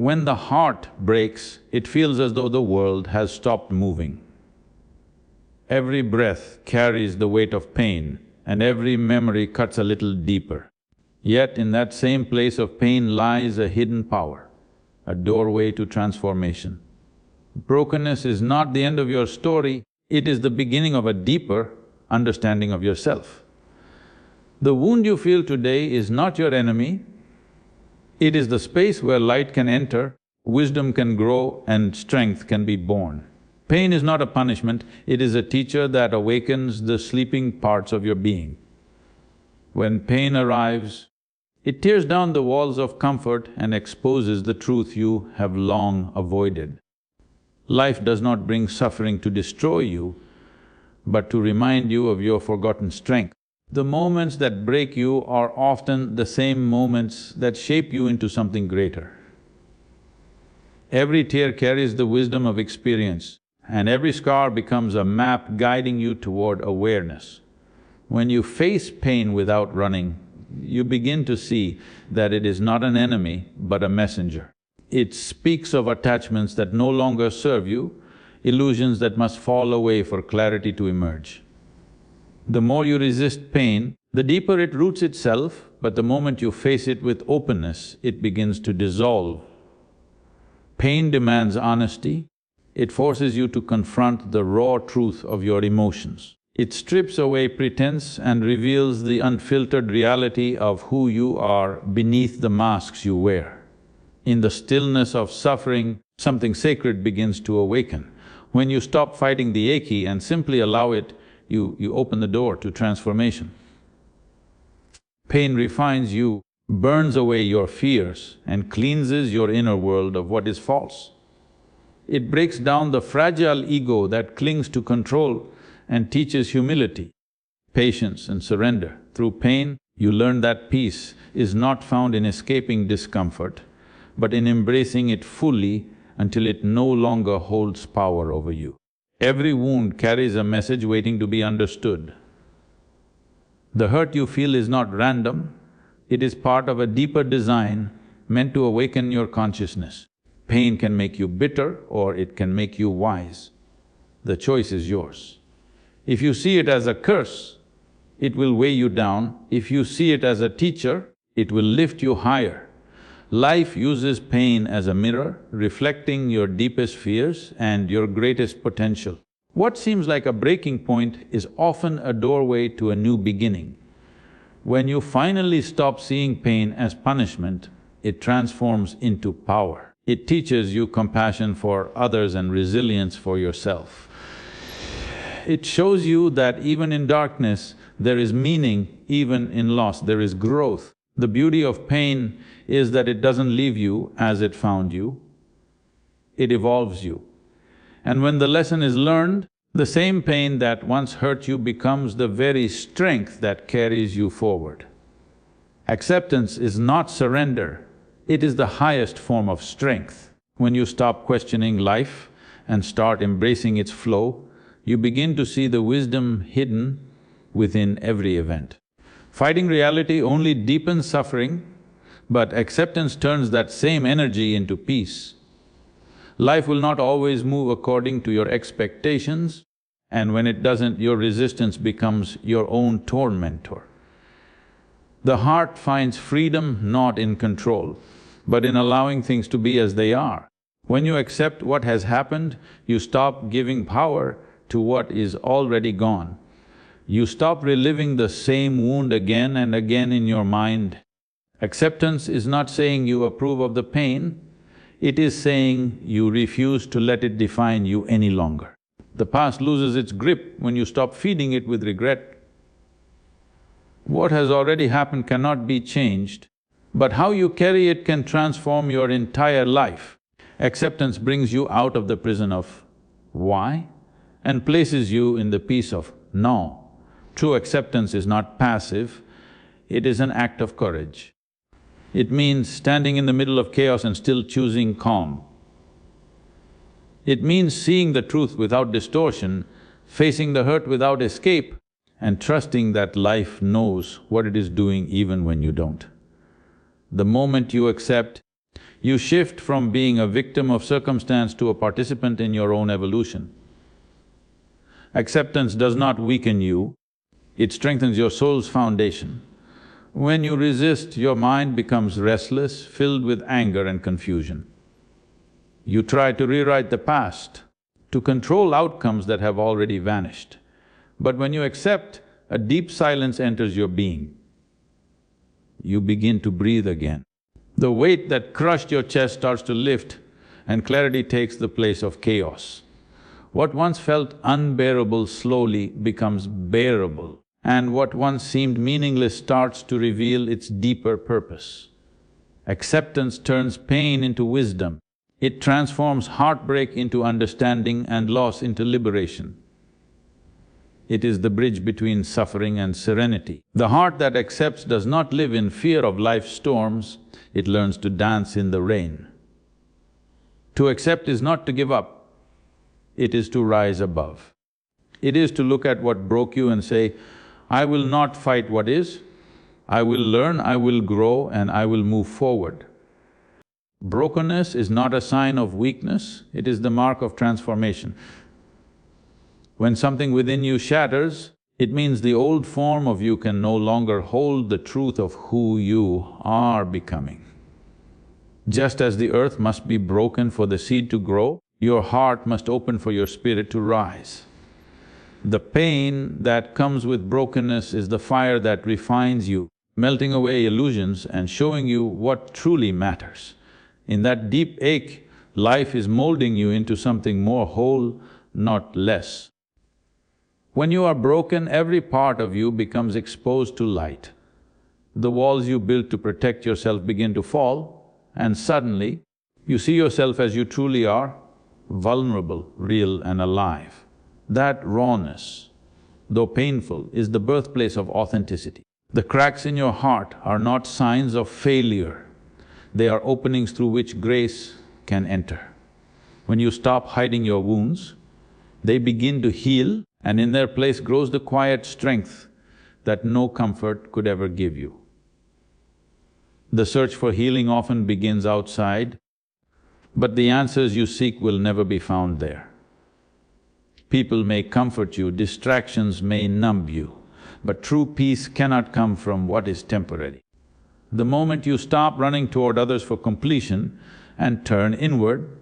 When the heart breaks, it feels as though the world has stopped moving. Every breath carries the weight of pain, and every memory cuts a little deeper. Yet in that same place of pain lies a hidden power, a doorway to transformation. Brokenness is not the end of your story, it is the beginning of a deeper understanding of yourself. The wound you feel today is not your enemy, it is the space where light can enter, wisdom can grow, and strength can be born. Pain is not a punishment, it is a teacher that awakens the sleeping parts of your being. When pain arrives, it tears down the walls of comfort and exposes the truth you have long avoided. Life does not bring suffering to destroy you, but to remind you of your forgotten strength. The moments that break you are often the same moments that shape you into something greater. Every tear carries the wisdom of experience, and every scar becomes a map guiding you toward awareness. When you face pain without running, you begin to see that it is not an enemy, but a messenger. It speaks of attachments that no longer serve you, illusions that must fall away for clarity to emerge. The more you resist pain, the deeper it roots itself, but the moment you face it with openness, it begins to dissolve. Pain demands honesty, it forces you to confront the raw truth of your emotions. It strips away pretense and reveals the unfiltered reality of who you are beneath the masks you wear. In the stillness of suffering, something sacred begins to awaken. When you stop fighting the achy and simply allow it, you open the door to transformation. Pain refines you, burns away your fears, and cleanses your inner world of what is false. It breaks down the fragile ego that clings to control and teaches humility, patience and surrender. Through pain, you learn that peace is not found in escaping discomfort, but in embracing it fully until it no longer holds power over you. Every wound carries a message waiting to be understood. The hurt you feel is not random, it is part of a deeper design meant to awaken your consciousness. Pain can make you bitter or it can make you wise. The choice is yours. If you see it as a curse, it will weigh you down. If you see it as a teacher, it will lift you higher. Life uses pain as a mirror, reflecting your deepest fears and your greatest potential. What seems like a breaking point is often a doorway to a new beginning. When you finally stop seeing pain as punishment, it transforms into power. It teaches you compassion for others and resilience for yourself. It shows you that even in darkness, there is meaning, even in loss, there is growth. The beauty of pain is that it doesn't leave you as it found you, it evolves you. And when the lesson is learned, the same pain that once hurt you becomes the very strength that carries you forward. Acceptance is not surrender, it is the highest form of strength. When you stop questioning life and start embracing its flow, you begin to see the wisdom hidden within every event. Fighting reality only deepens suffering, but acceptance turns that same energy into peace. Life will not always move according to your expectations, and when it doesn't, your resistance becomes your own tormentor. The heart finds freedom not in control, but in allowing things to be as they are. When you accept what has happened, you stop giving power to what is already gone. You stop reliving the same wound again and again in your mind. Acceptance is not saying you approve of the pain, it is saying you refuse to let it define you any longer. The past loses its grip when you stop feeding it with regret. What has already happened cannot be changed, but how you carry it can transform your entire life. Acceptance brings you out of the prison of why and places you in the peace of now. True acceptance is not passive, it is an act of courage. It means standing in the middle of chaos and still choosing calm. It means seeing the truth without distortion, facing the hurt without escape, and trusting that life knows what it is doing even when you don't. The moment you accept, You shift from being a victim of circumstance to a participant in your own evolution. Acceptance does not weaken you, it strengthens your soul's foundation. When you resist, your mind becomes restless, filled with anger and confusion. You try to rewrite the past, to control outcomes that have already vanished. But when you accept, a deep silence enters your being. You begin to breathe again. The weight that crushed your chest starts to lift and clarity takes the place of chaos. What once felt unbearable slowly becomes bearable, and what once seemed meaningless starts to reveal its deeper purpose. Acceptance turns pain into wisdom. It transforms heartbreak into understanding and loss into liberation. It is the bridge between suffering and serenity. The heart that accepts does not live in fear of life's storms, it learns to dance in the rain. To accept is not to give up, it is to rise above. It is to look at what broke you and say, I will not fight what is, I will learn, I will grow, and I will move forward. Brokenness is not a sign of weakness, it is the mark of transformation. When something within you shatters, it means the old form of you can no longer hold the truth of who you are becoming. Just as the earth must be broken for the seed to grow, your heart must open for your spirit to rise. The pain that comes with brokenness is the fire that refines you, melting away illusions and showing you what truly matters. In that deep ache, life is molding you into something more whole, not less. When you are broken, every part of you becomes exposed to light. The walls you built to protect yourself begin to fall, and suddenly, you see yourself as you truly are, vulnerable, real and alive. That rawness, though painful, is the birthplace of authenticity. The cracks in your heart are not signs of failure, they are openings through which grace can enter. When you stop hiding your wounds, they begin to heal, and in their place grows the quiet strength that no comfort could ever give you. The search for healing often begins outside, but the answers you seek will never be found there. People may comfort you, distractions may numb you, but true peace cannot come from what is temporary. The moment you stop running toward others for completion and turn inward,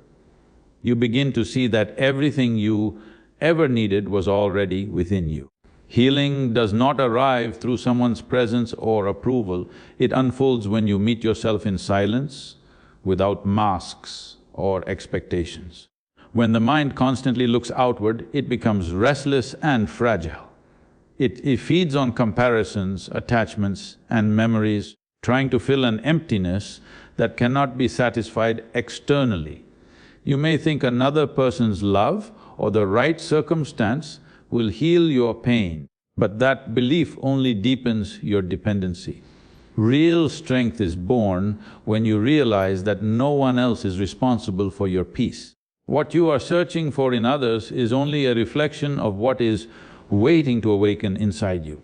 you begin to see that everything you ever needed was already within you. Healing does not arrive through someone's presence or approval, it unfolds when you meet yourself in silence, without masks or expectations. When the mind constantly looks outward, it becomes restless and fragile. It feeds on comparisons, attachments and memories, trying to fill an emptiness that cannot be satisfied externally. You may think another person's love or the right circumstance will heal your pain, but that belief only deepens your dependency. Real strength is born when you realize that no one else is responsible for your peace. What you are searching for in others is only a reflection of what is waiting to awaken inside you.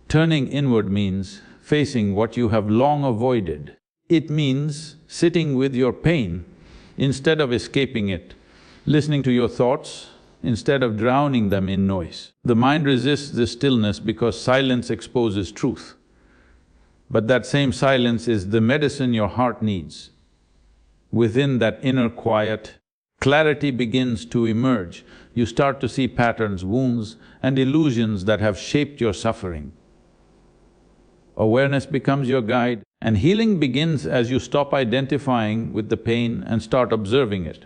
Turning inward means facing what you have long avoided. It means sitting with your pain instead of escaping it, listening to your thoughts instead of drowning them in noise. The mind resists this stillness because silence exposes truth. But that same silence is the medicine your heart needs. Within that inner quiet, clarity begins to emerge. You start to see patterns, wounds and illusions that have shaped your suffering. Awareness becomes your guide, and healing begins as you stop identifying with the pain and start observing it.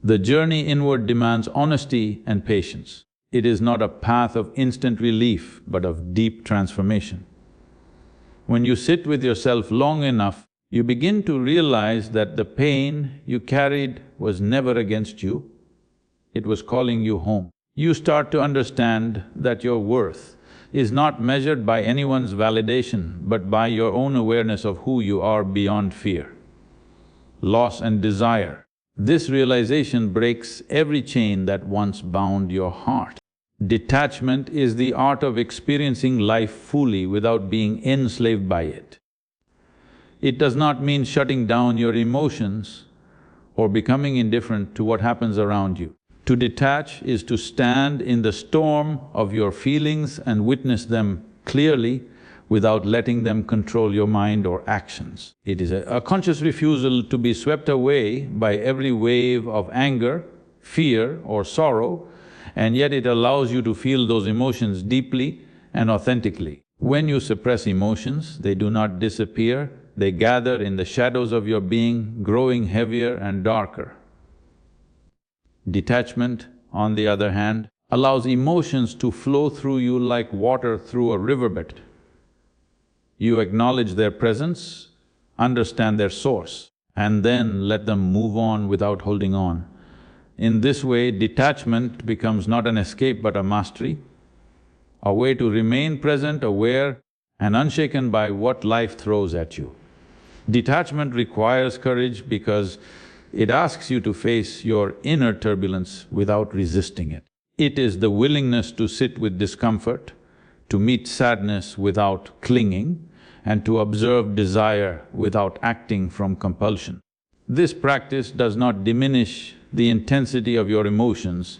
The journey inward demands honesty and patience. It is not a path of instant relief, but of deep transformation. When you sit with yourself long enough, you begin to realize that the pain you carried was never against you, it was calling you home. You start to understand that your worth is not measured by anyone's validation, but by your own awareness of who you are beyond fear, loss and desire. This realization breaks every chain that once bound your heart. Detachment is the art of experiencing life fully without being enslaved by it. It does not mean shutting down your emotions or becoming indifferent to what happens around you. To detach is to stand in the storm of your feelings and witness them clearly without letting them control your mind or actions. It is a conscious refusal to be swept away by every wave of anger, fear or sorrow, and yet it allows you to feel those emotions deeply and authentically. When you suppress emotions, they do not disappear, they gather in the shadows of your being, growing heavier and darker. Detachment, on the other hand, allows emotions to flow through you like water through a riverbed. You acknowledge their presence, understand their source, and then let them move on without holding on. In this way, detachment becomes not an escape but a mastery, a way to remain present, aware, and unshaken by what life throws at you. Detachment requires courage because it asks you to face your inner turbulence without resisting it. It is the willingness to sit with discomfort, to meet sadness without clinging, and to observe desire without acting from compulsion. This practice does not diminish the intensity of your emotions,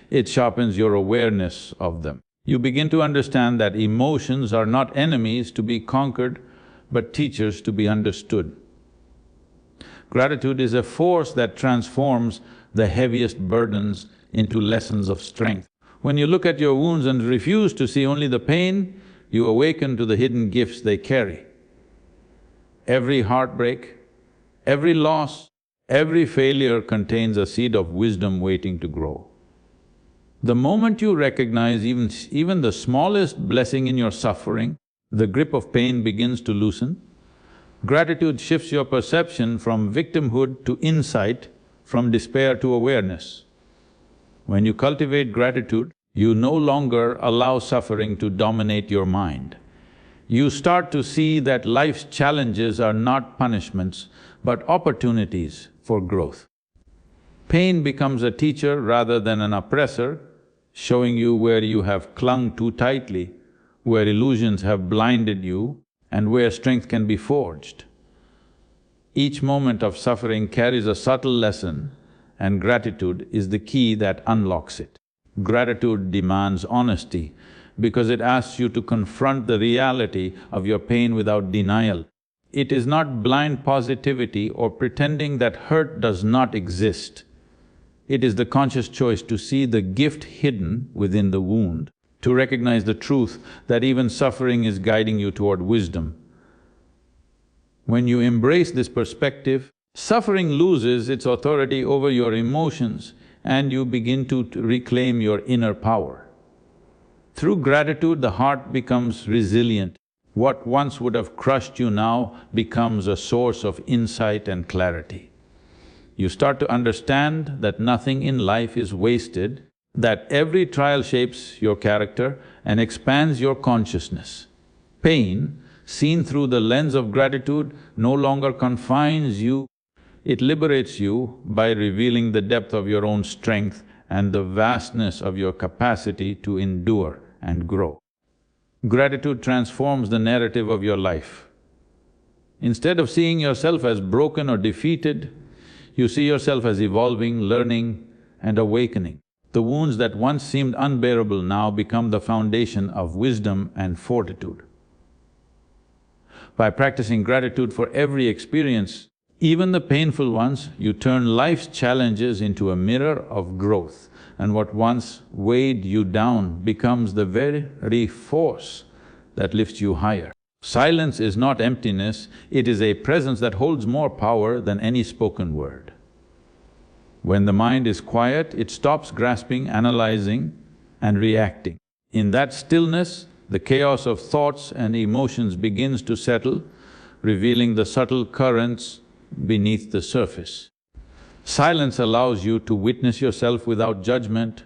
it sharpens your awareness of them. You begin to understand that emotions are not enemies to be conquered, but teachers to be understood. Gratitude is a force that transforms the heaviest burdens into lessons of strength. When you look at your wounds and refuse to see only the pain, you awaken to the hidden gifts they carry. Every heartbreak, every loss, every failure contains a seed of wisdom waiting to grow. The moment you recognize even the smallest blessing in your suffering, the grip of pain begins to loosen. Gratitude shifts your perception from victimhood to insight, from despair to awareness. When you cultivate gratitude, you no longer allow suffering to dominate your mind. You start to see that life's challenges are not punishments, but opportunities for growth. Pain becomes a teacher rather than an oppressor, showing you where you have clung too tightly, where illusions have blinded you, and where strength can be forged. Each moment of suffering carries a subtle lesson, and gratitude is the key that unlocks it. Gratitude demands honesty because it asks you to confront the reality of your pain without denial. It is not blind positivity or pretending that hurt does not exist. It is the conscious choice to see the gift hidden within the wound, to recognize the truth that even suffering is guiding you toward wisdom. When you embrace this perspective, suffering loses its authority over your emotions and you begin to reclaim your inner power. Through gratitude, the heart becomes resilient. What once would have crushed you now becomes a source of insight and clarity. You start to understand that nothing in life is wasted, that every trial shapes your character and expands your consciousness. Pain, seen through the lens of gratitude, no longer confines you, it liberates you by revealing the depth of your own strength and the vastness of your capacity to endure and grow. Gratitude transforms the narrative of your life. Instead of seeing yourself as broken or defeated, you see yourself as evolving, learning and awakening. The wounds that once seemed unbearable now become the foundation of wisdom and fortitude. By practicing gratitude for every experience, even the painful ones, you turn life's challenges into a mirror of growth, and what once weighed you down becomes the very force that lifts you higher. Silence is not emptiness, it is a presence that holds more power than any spoken word. When the mind is quiet, it stops grasping, analyzing and reacting. In that stillness, the chaos of thoughts and emotions begins to settle, revealing the subtle currents beneath the surface. Silence allows you to witness yourself without judgment,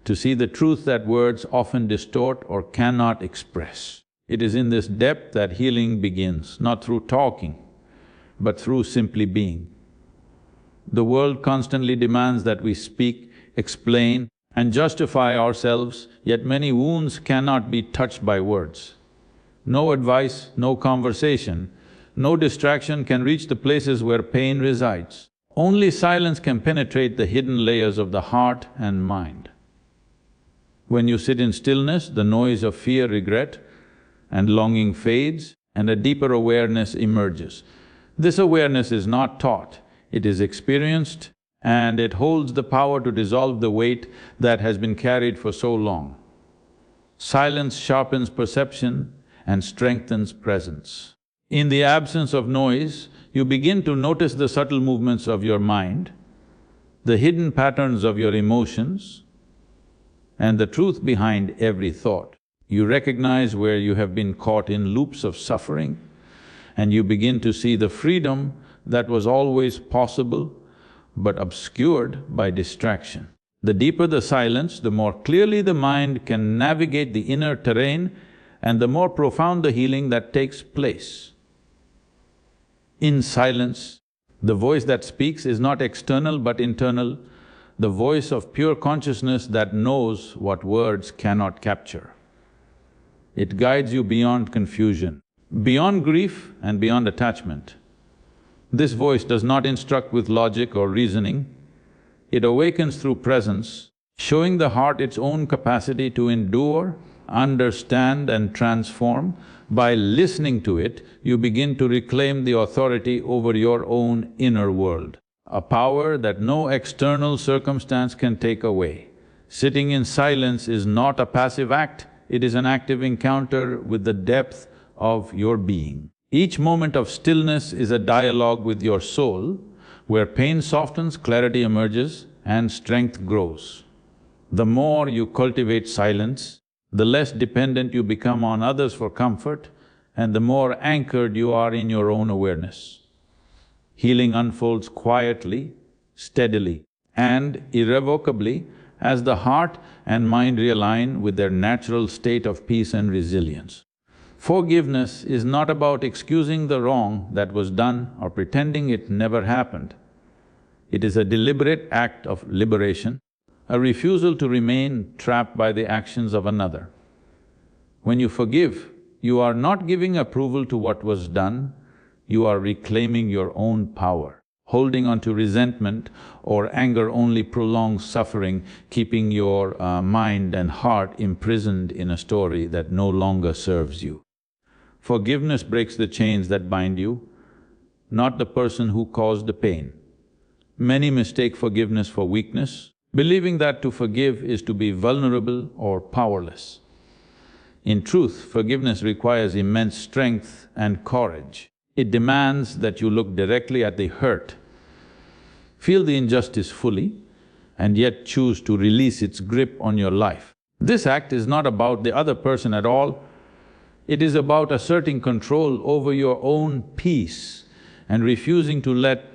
to see the truth that words often distort or cannot express. It is in this depth that healing begins, not through talking, but through simply being. The world constantly demands that we speak, explain and justify ourselves, yet many wounds cannot be touched by words. No advice, no conversation, No distraction can reach the places where pain resides. Only silence can penetrate the hidden layers of the heart and mind. When you sit in stillness, the noise of fear, regret, and longing fades, and a deeper awareness emerges. This awareness is not taught, it is experienced, and it holds the power to dissolve the weight that has been carried for so long. Silence sharpens perception and strengthens presence. In the absence of noise, you begin to notice the subtle movements of your mind, the hidden patterns of your emotions, and the truth behind every thought. You recognize where you have been caught in loops of suffering, and you begin to see the freedom that was always possible but obscured by distraction. The deeper the silence, the more clearly the mind can navigate the inner terrain and the more profound the healing that takes place. In silence, the voice that speaks is not external but internal, the voice of pure consciousness that knows what words cannot capture. It guides you beyond confusion, beyond grief and beyond attachment. This voice does not instruct with logic or reasoning, it awakens through presence, showing the heart its own capacity to endure, understand and transform. By listening to it, you begin to reclaim the authority over your own inner world, a power that no external circumstance can take away. Sitting in silence is not a passive act, it is an active encounter with the depth of your being. Each moment of stillness is a dialogue with your soul, where pain softens, clarity emerges, and strength grows. The more you cultivate silence, the less dependent you become on others for comfort, and the more anchored you are in your own awareness. Healing unfolds quietly, steadily, and irrevocably as the heart and mind realign with their natural state of peace and resilience. Forgiveness is not about excusing the wrong that was done or pretending it never happened. It is a deliberate act of liberation, a refusal to remain trapped by the actions of another. When you forgive, you are not giving approval to what was done, you are reclaiming your own power. Holding on to resentment or anger only prolongs suffering, keeping your mind and heart imprisoned in a story that no longer serves you. Forgiveness breaks the chains that bind you, not the person who caused the pain. Many mistake forgiveness for weakness, believing that to forgive is to be vulnerable or powerless. In truth, forgiveness requires immense strength and courage. It demands that you look directly at the hurt, feel the injustice fully, and yet choose to release its grip on your life. This act is not about the other person at all, it is about asserting control over your own peace and refusing to let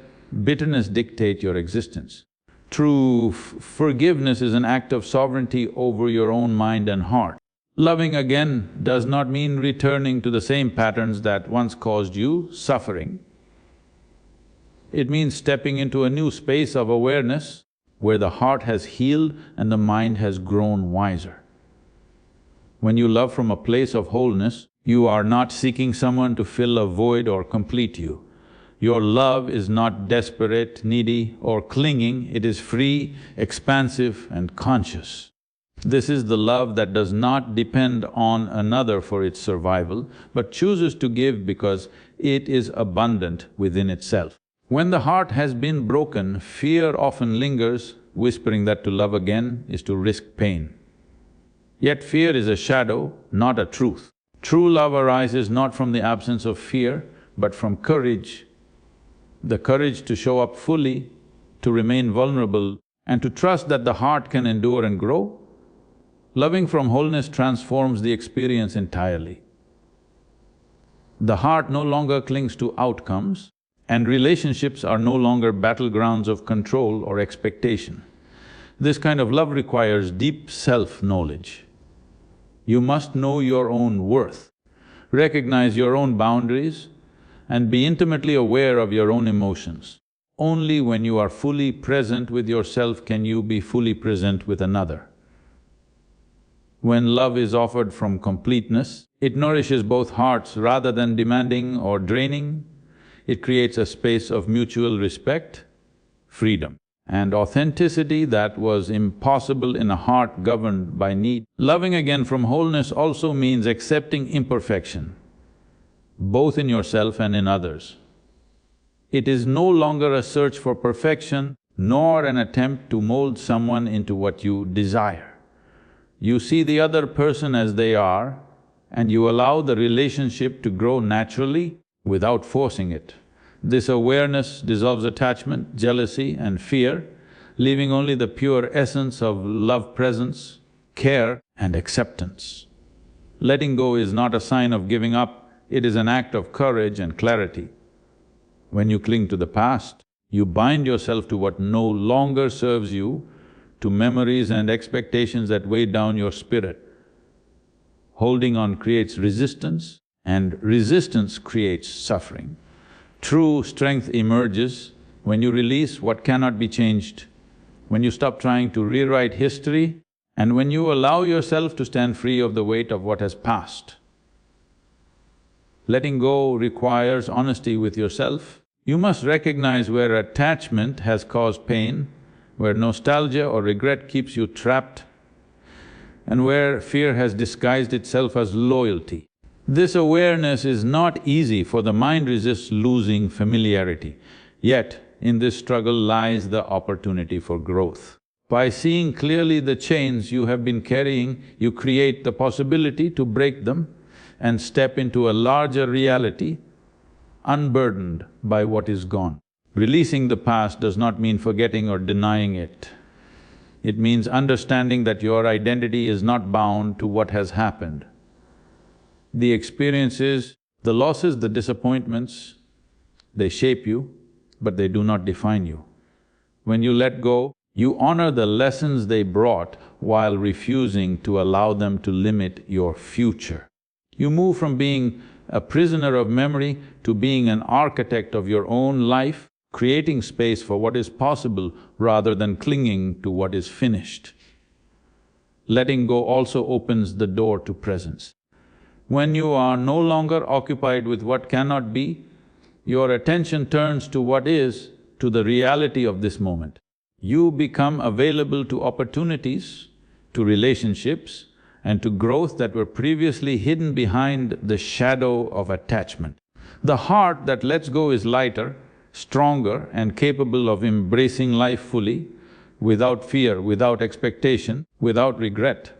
bitterness dictate your existence. True forgiveness is an act of sovereignty over your own mind and heart. Loving again does not mean returning to the same patterns that once caused you suffering. It means stepping into a new space of awareness where the heart has healed and the mind has grown wiser. When you love from a place of wholeness, you are not seeking someone to fill a void or complete you. Your love is not desperate, needy or clinging, it is free, expansive and conscious. This is the love that does not depend on another for its survival, but chooses to give because it is abundant within itself. When the heart has been broken, fear often lingers, whispering that to love again is to risk pain. Yet fear is a shadow, not a truth. True love arises not from the absence of fear, but from courage. The courage to show up fully, to remain vulnerable, and to trust that the heart can endure and grow. Loving from wholeness transforms the experience entirely. The heart no longer clings to outcomes, and relationships are no longer battlegrounds of control or expectation. This kind of love requires deep self-knowledge. You must know your own worth, recognize your own boundaries, and be intimately aware of your own emotions. Only when you are fully present with yourself can you be fully present with another. When love is offered from completeness, it nourishes both hearts rather than demanding or draining. It creates a space of mutual respect, freedom, and authenticity that was impossible in a heart governed by need. Loving again from wholeness also means accepting imperfection, both in yourself and in others. It is no longer a search for perfection, nor an attempt to mold someone into what you desire. You see the other person as they are, and you allow the relationship to grow naturally without forcing it. This awareness dissolves attachment, jealousy and fear, leaving only the pure essence of love presence, care and acceptance. Letting go is not a sign of giving up, it is an act of courage and clarity. When you cling to the past, you bind yourself to what no longer serves you, to memories and expectations that weigh down your spirit. Holding on creates resistance, and resistance creates suffering. True strength emerges when you release what cannot be changed, when you stop trying to rewrite history, and when you allow yourself to stand free of the weight of what has passed. Letting go requires honesty with yourself. You must recognize where attachment has caused pain, where nostalgia or regret keeps you trapped, and where fear has disguised itself as loyalty. This awareness is not easy, for the mind resists losing familiarity. Yet, in this struggle lies the opportunity for growth. By seeing clearly the chains you have been carrying, you create the possibility to break them and step into a larger reality, unburdened by what is gone. Releasing the past does not mean forgetting or denying it. It means understanding that your identity is not bound to what has happened. The experiences, the losses, the disappointments, they shape you, but they do not define you. When you let go, you honor the lessons they brought while refusing to allow them to limit your future. You move from being a prisoner of memory to being an architect of your own life, creating space for what is possible rather than clinging to what is finished. Letting go also opens the door to presence. When you are no longer occupied with what cannot be, your attention turns to what is, to the reality of this moment. You become available to opportunities, to relationships, and to growth that were previously hidden behind the shadow of attachment. The heart that lets go is lighter, stronger and capable of embracing life fully, without fear, without expectation, without regret.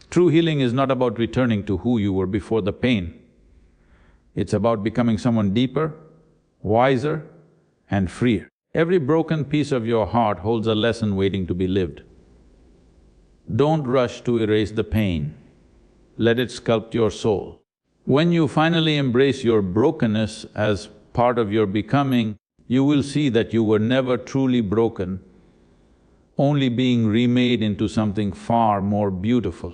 True healing is not about returning to who you were before the pain. It's about becoming someone deeper, wiser and freer. Every broken piece of your heart holds a lesson waiting to be lived. Don't rush to erase the pain, let it sculpt your soul. When you finally embrace your brokenness as part of your becoming, you will see that you were never truly broken, only being remade into something far more beautiful.